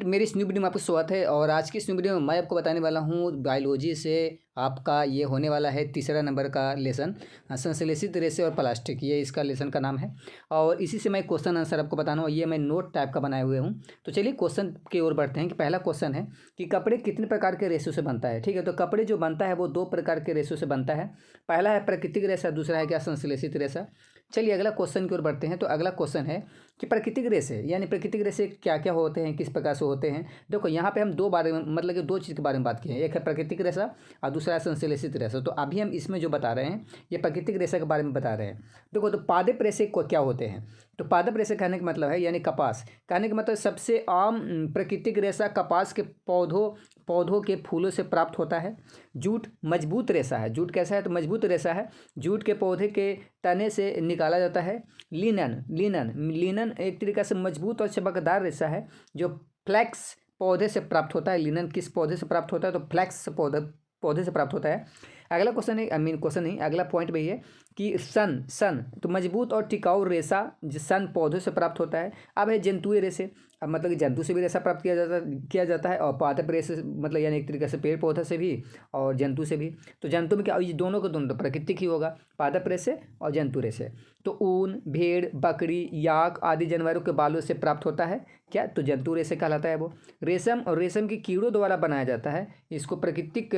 Student, मेरी इस new video में आपका स्वागत है। और आज की इस न्यू वीडियो में मैं आपको बताने वाला हूँ बायोलॉजी से आपका ये होने वाला है तीसरा नंबर का लेसन, संश्लेषित रेशे और प्लास्टिक, ये इसका लेसन का नाम है। और इसी से मैं क्वेश्चन आंसर आपको बताना हूँ, ये मैं नोट टाइप का बनाए हुए हूँ। तो चलिए क्वेश्चन की ओर बढ़ते हैं कि पहला क्वेश्चन है कि कपड़े कितने प्रकार के रेशों से बनता है। ठीक है, तो कपड़े जो बनता है वो दो प्रकार के रेशों से बनता है। पहला है प्राकृतिक रेशा, दूसरा है क्या संश्लेषित रेशा। चलिए अगला क्वेश्चन की ओर बढ़ते हैं। तो अगला क्वेश्चन है कि प्राकृतिक रेशे यानी प्राकृतिक रेशे क्या क्या होते हैं, किस प्रकार से होते हैं। देखो यहाँ पे हम दो बारे में मतलब कि दो चीज़ के बारे में बात की है, एक है प्राकृतिक रेशा और दूसरा है संश्लेषित रेशा। तो अभी हम इसमें जो बता रहे हैं ये प्राकृतिक रेशा के बारे में बता रहे हैं। देखो तो पादप रेशे को क्या होते हैं। तो पादप रेशे कहने का मतलब है यानी कपास, कहने का मतलब सबसे आम प्राकृतिक रेशा कपास के पौधों के फूलों से प्राप्त होता है। जूट मजबूत रेशा है। जूट कैसा है तो मजबूत रेशा है। जूट के पौधे के तने से निकाला जाता है। लिनन एक तरीका से मजबूत और चमकदार रेशा है जो फ्लैक्स पौधे से प्राप्त होता है। लिनन किस पौधे से प्राप्त होता है तो फ्लैक्स पौधे से प्राप्त होता है। अगला क्वेश्चन है क्वेश्चन नहीं, अगला पॉइंट भी है कि सन तो मजबूत और टिकाऊ रेशा सन पौधों से प्राप्त होता है। अब है जंतुए रेशे, अब मतलब कि जंतु से भी रेशा प्राप्त किया जाता है और पादप रेशे मतलब यानी एक तरीके से पेड़ पौधे से भी और जंतु से भी। तो जंतु में क्या, ये दोनों को दोनों तो प्राकृतिक ही होगा, पादप रेशे और जंतु रेशे। तो ऊन, भेड़, बकरी, याक आदि जानवरों के बालों से प्राप्त होता है क्या, तो जंतु रेशे कहलाता है वो। रेशम और रेशम की कीड़ों द्वारा बनाया जाता है, इसको प्राकृतिक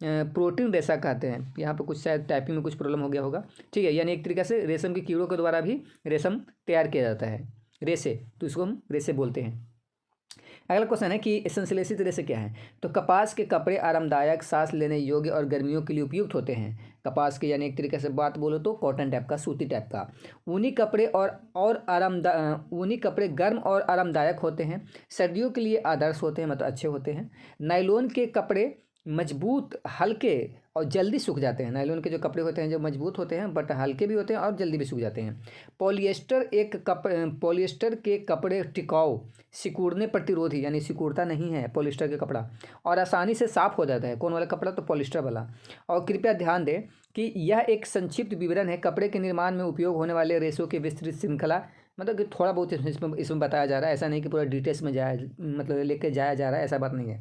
प्रोटीन रेशा कहते हैं। यहाँ पर कुछ शायद टाइपिंग में कुछ प्रॉब्लम हो गया होगा। ठीक है, यानी एक तरीके से रेशम की कीड़ों के द्वारा भी रेशम तैयार किया जाता है रेशे, तो इसको हम रेशे बोलते हैं। अगला क्वेश्चन है कि संश्लेषित रेशे क्या है। तो कपास के कपड़े आरामदायक, सांस लेने योग्य और गर्मियों के लिए उपयुक्त होते हैं। कपास के यानी एक तरीके से बात बोलो तो कॉटन टाइप का, सूती टाइप का। ऊनी कपड़े ऊनी कपड़े गर्म और आरामदायक होते हैं, सर्दियों के लिए आदर्श होते हैं, मतलब अच्छे होते हैं। नायलॉन के कपड़े मजबूत, हल्के और जल्दी सूख जाते हैं। नायलॉन के जो कपड़े होते हैं जो मजबूत होते हैं बट हल्के भी होते हैं और जल्दी भी सूख जाते हैं। पॉलिएस्टर के कपड़े टिकाऊ, सिकुड़ने प्रतिरोधी यानी सिकुड़ता नहीं है पॉलिएस्टर के कपड़ा, और आसानी से साफ हो जाता है। कौन वाला कपड़ा तो पॉलिएस्टर वाला। और कृपया ध्यान दें कि यह एक संक्षिप्त विवरण है कपड़े के निर्माण में उपयोग होने वाले रेशों की विस्तृत श्रृंखला, मतलब कि थोड़ा बहुत इसमें बताया जा रहा है, ऐसा नहीं कि पूरा डिटेल्स में मतलब लेके जाया जा रहा है, ऐसा बात नहीं है।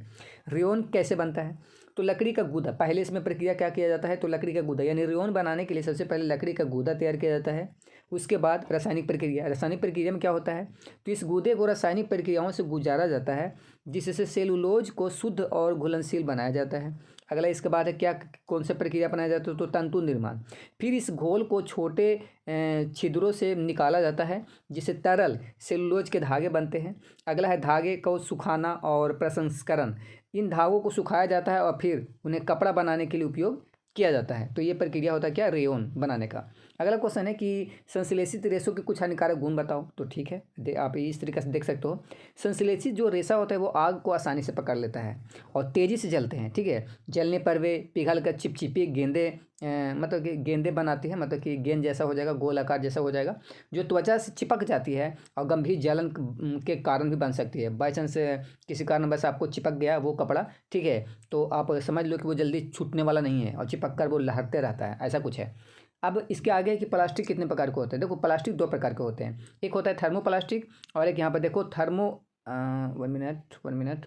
रेयॉन कैसे बनता है तो लकड़ी का गूदा, पहले इसमें प्रक्रिया क्या किया जाता है तो लकड़ी का गूदा यानी रेयॉन बनाने के लिए सबसे पहले लकड़ी का गूदा तैयार किया जाता है। उसके बाद रासायनिक प्रक्रिया में क्या होता है तो इस गूदे को रासायनिक प्रक्रियाओं से गुजारा जाता है जिससे सेलुलोज को शुद्ध और घुलनशील बनाया जाता है। अगला इसके बाद है क्या, कौन सा प्रक्रिया बनाया जाता है तो तंतु निर्माण। फिर इस घोल को छोटे छिद्रों से निकाला जाता है जिससे तरल सेलुलोज के धागे बनते हैं। अगला है धागे को सुखाना और प्रसंस्करण। इन धागों को सुखाया जाता है और फिर उन्हें कपड़ा बनाने के लिए उपयोग किया जाता है। तो ये प्रक्रिया होता है क्या, रेयॉन बनाने का। अगला क्वेश्चन है कि संश्लेषित रेशों के कुछ हानिकारक गुण बताओ। तो ठीक है, आप इस तरीके से देख सकते हो। संश्लेषित जो रेशा होता है वो आग को आसानी से पकड़ लेता है और तेज़ी से जलते हैं। ठीक है, जलने पर वे पिघल कर चिपचिपी गेंदे मतलब कि गेंदे बनाती है, मतलब कि गेंद जैसा हो जाएगा, गोल आकार जैसा हो जाएगा, जो त्वचा से चिपक जाती है और गंभीर जलन के कारण भी बन सकती है। बाई चांस किसी कारण बस आपको चिपक गया वो कपड़ा, ठीक है, तो आप समझ लो कि वो जल्दी छूटने वाला नहीं है और चिपक कर वो लहरते रहता है, ऐसा कुछ है। अब इसके आगे है कि प्लास्टिक कितने प्रकार के होते हैं। देखो प्लास्टिक दो प्रकार के होते हैं, एक होता है थर्मोप्लास्टिक और एक यहाँ पर देखो वन मिनट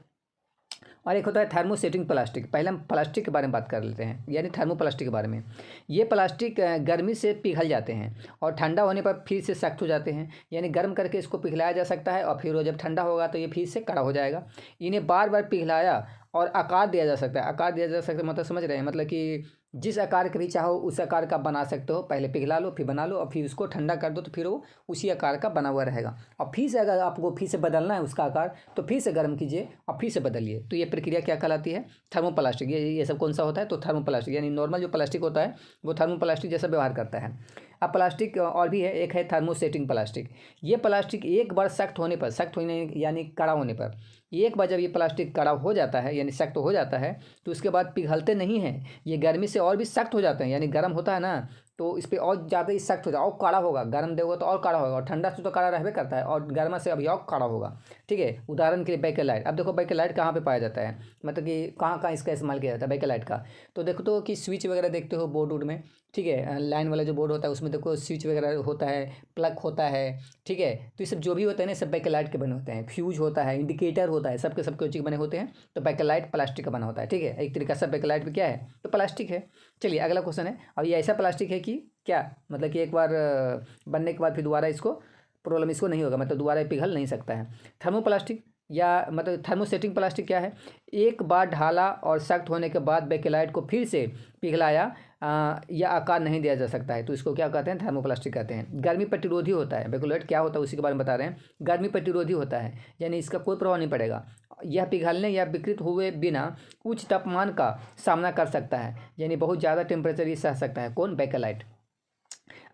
और एक होता है थर्मोसेटिंग प्लास्टिक। पहले हम प्लास्टिक के बारे में बात कर लेते हैं यानी थर्मोप्लास्टिक के बारे में। ये प्लास्टिक गर्मी से पिघल जाते हैं और ठंडा होने पर फिर से सख्त हो जाते हैं, यानी गर्म करके इसको पिघलाया जा सकता है और फिर वो जब ठंडा होगा तो ये फिर से कड़ा हो जाएगा। इन्हें बार बार पिघलाया और आकार दिया जा सकता है। आकार दिया जा सकता है मतलब समझ रहे हैं, मतलब कि जिस आकार का भी चाहो उस आकार का बना सकते हो। पहले पिघला लो फिर बना लो और फिर उसको ठंडा कर दो तो फिर वो उसी आकार का बना हुआ रहेगा। और फिर से अगर आपको फिर से बदलना है उसका आकार तो फिर से गर्म कीजिए और फिर से बदलिए। तो ये प्रक्रिया क्या कहलाती है, थर्मोप्लास्टिक। ये सब कौन सा होता है तो थर्मोप्लास्टिक, यानी नॉर्मल जो प्लास्टिक होता है वो थर्मोप्लास्टिक जैसा व्यवहार करता है। अब प्लास्टिक और भी है, एक है थर्मोसेटिंग प्लास्टिक। ये प्लास्टिक एक बार सख्त होने यानी कड़ा होने पर, एक बार जब ये प्लास्टिक कड़ा हो जाता है यानी सख्त हो जाता है तो उसके बाद पिघलते नहीं हैं, ये गर्मी से और भी सख्त हो जाते हैं, यानी गर्म होता है ना तो इस पर और ज़्यादा ही सख्त हो जाए और कड़ा होगा। गर्म देगा तो और कड़ा होगा और ठंडा से तो कड़ा रहबे करता है और गर्मा से अभी और कड़ा होगा। ठीक है, उदाहरण के लिए बेकेलाइट। अब देखो बेकेलाइट कहाँ पे पाया जाता है, मतलब कि कहाँ कहाँ इसका इस्तेमाल किया जाता है बेकेलाइट का। तो देखो तो कि स्विच वगैरह देखते हो बोर्ड वोर्ड में ठीक है। लाइन वाला जो बोर्ड होता है उसमें देखो स्विच वगैरह होता है, प्लग होता है, ठीक है। तो ये सब जो भी होते हैं ना सब बैकेलाइट के बने होते हैं। फ्यूज होता है, इंडिकेटर होता है, सबके सब चीज़ बने होते हैं। तो बैकेलाइट प्लास्टिक का बना होता है, ठीक है। एक तरीका से बैकेलाइट भी क्या है, तो प्लास्टिक है। चलिए अगला क्वेश्चन है, अब ये ऐसा प्लास्टिक है कि क्या मतलब कि एक बार बनने के बाद फिर दोबारा इसको प्रॉब्लम इसको नहीं होगा, मतलब दोबारा पिघल नहीं सकता है। थर्मोप्लास्टिक या मतलब थर्मोसेटिंग प्लास्टिक क्या है, एक बार ढाला और सख्त होने के बाद बेकेलाइट को फिर से पिघलाया या आकार नहीं दिया जा सकता है, तो इसको क्या कहते हैं, थर्मोप्लास्टिक कहते हैं। गर्मी प्रतिरोधी होता है, बेकेलाइट क्या होता है उसी के बारे में बता रहे हैं। गर्मी प्रतिरोधी होता है, यानी इसका कोई प्रभाव नहीं पड़ेगा। यह पिघलने या विकृत हुए बिना उच्च तापमान का सामना कर सकता है, यानी बहुत ज़्यादा टेम्परेचर ये सह सकता है। कौन, बेकेलाइट।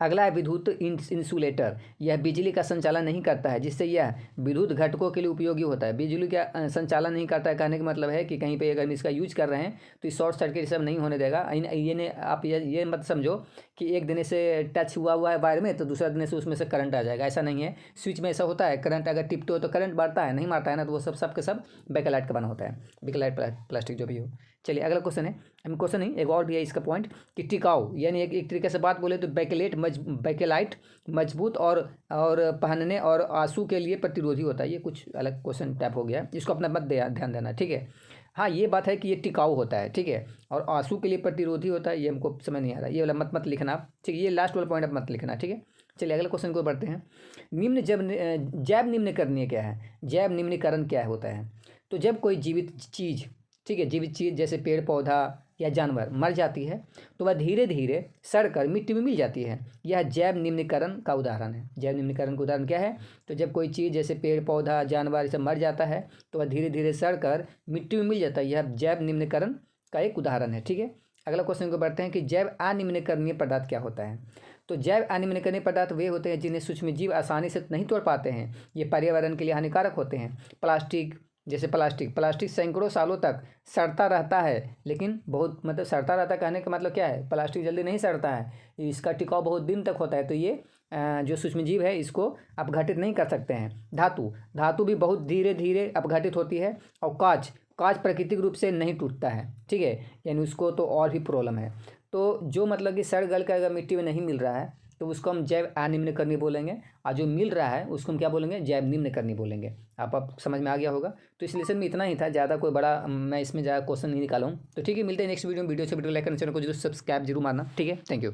अगला है विद्युत इंसुलेटर, यह बिजली का संचालन नहीं करता है, जिससे यह विद्युत घटकों के लिए उपयोगी होता है। बिजली का संचालन नहीं करता है कहने का मतलब है कि कहीं पे अगर हम इसका यूज कर रहे हैं तो सॉर्ट सर्किट सब नहीं होने देगा। ये आप ये मत समझो कि एक दिन से टच हुआ है वायर में तो दूसरा दिन से उसमें से करंट आ जाएगा, ऐसा नहीं है। स्विच में ऐसा होता है, करंट अगर टिपते हो तो करंट बढ़ता है, नहीं मारता है ना, तो वो सब के सब बेकेलाइट का बना होता है, बेकेलाइट प्लास्टिक जो भी हो। चलिए अगला क्वेश्चन है, क्वेश्चन नहीं एक और भी है इसका पॉइंट कि टिकाऊ, यानी एक तरीके से बात बोले तो बेकेलाइट मजबूत और पहनने और आंसू के लिए प्रतिरोधी होता है। ये कुछ अलग क्वेश्चन टाइप हो गया, इसको अपना मत ध्यान देना, ठीक है। हाँ ये बात है कि ये टिकाऊ होता है, ठीक है, और आंसू के लिए प्रतिरोधी होता है, ये हमको समझ नहीं आ रहा, ये वाला मत लिखना आप, ठीक है। ये लास्ट वाला पॉइंट आप मत लिखना, ठीक है। चलिए अगले क्वेश्चन को बढ़ते हैं। जैव निम्नीकरण क्या है, जैव निम्नीकरण क्या होता है, तो जब कोई जीवित चीज़, ठीक है, जीवित चीज़ जैसे पेड़ पौधा या जानवर मर जाती है तो वह धीरे धीरे सड़कर मिट्टी में मिल जाती है, यह जैव निम्नीकरण का उदाहरण है। जैव निम्नीकरण का उदाहरण क्या है, तो जब कोई चीज़ जैसे पेड़ पौधा जानवर ये सब मर जाता है तो वह धीरे धीरे सड़कर मिट्टी में मिल जाता है, यह जैव निम्नीकरण का एक उदाहरण है, ठीक है। अगला क्वेश्चन को बढ़ते हैं कि जैव अनिम्नीकरणीय पदार्थ क्या होता है, तो जैव अनिम्नीकरणीय पदार्थ वे होते हैं जिन्हें सूक्ष्मजीव आसानी से नहीं तोड़ पाते हैं, ये पर्यावरण के लिए हानिकारक होते हैं। प्लास्टिक, जैसे प्लास्टिक सैकड़ों सालों तक सड़ता रहता है, लेकिन बहुत मतलब सड़ता रहता कहने का मतलब क्या है, प्लास्टिक जल्दी नहीं सड़ता है, इसका टिकाव बहुत दिन तक होता है, तो ये जो सूक्ष्मजीव है इसको अपघटित नहीं कर सकते हैं। धातु भी बहुत धीरे धीरे अपघटित होती है, और कांच प्राकृतिक रूप से नहीं टूटता है, ठीक है, यानी उसको तो और भी प्रॉब्लम है। तो जो मतलब कि सड़ गल कर अगर मिट्टी में नहीं मिल रहा है तो उसको हम जैव अनिम्नीकरणीय बोलेंगे, और जो मिल रहा है उसको हम क्या बोलेंगे, जैव निम्नीकरणीय बोलेंगे। आप समझ में आ गया होगा। तो इस लेसन में इतना ही था, ज़्यादा कोई बड़ा मैं इसमें ज़्यादा क्वेश्चन नहीं निकाला हूँ। तो ठीक है, मिलते हैं नेक्स्ट वीडियो में। वीडियो से वीडियो लाइक करना, चैनल को जरूर सब्सक्राइब जरूर मारना, ठीक है। Thank you.